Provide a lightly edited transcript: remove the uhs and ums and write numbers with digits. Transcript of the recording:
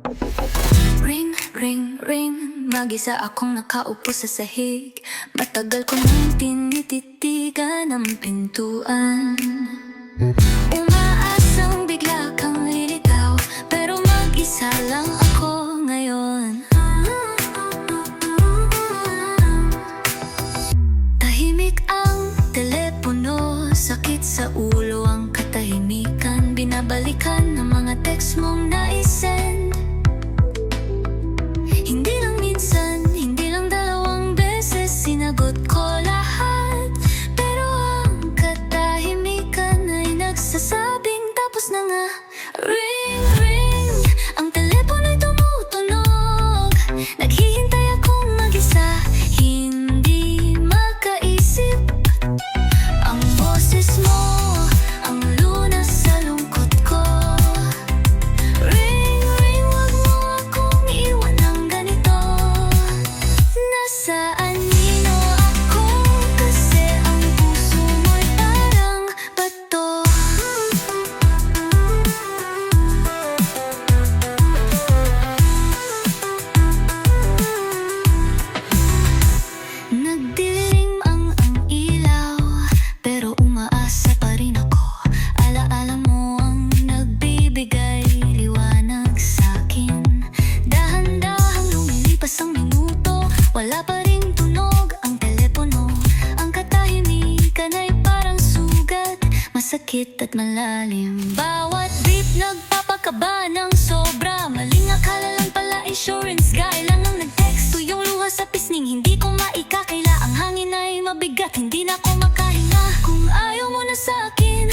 Ring, ring, ring, mag-isa akong nakaupo sa sahig. Matagal ko nang tinititigan ang pintuan. Umaasang bigla kang lilitaw, pero mag-isa lang ako ngayon. Tahimik ang telepono, sakit sa ulo ang katahimikan. Binabalikan ng mga text mong naisend. Hindi lang minsan, hindi lang dalawang beses sinagot ko lahat. Pero ang katahimikan ay nagsasabing tapos na nga. Ring, ring, ang telepono'y tumutunog. Naghihintay akong mag-isa, hindi makaisip. Ang boses mo, ang lunas sa lungkot ko. Ring, ring, wag mo akong iwan ng ganito. Nasaan nino ako, kasi ang puso mo'y parang bato. Nagdilim ang ilaw, pero umaasa pa rin ako. Alaala mo ang nagbibigay liwanag sa'kin. Dahan-dahang lumilipas ang minuto, wala pa ring tunog ang telepono. Ang katahimikan ay parang sugat, masakit at malalim. Bawat beep nagpapakaba ng sobra. Maling akala lang pala insurance guy lang ang nag-text. Tuyong luha sa pisning, hindi ko maikakaila. Ang hangin ay mabigat, hindi na ako makahinga. Kung ayaw mo na sa'kin,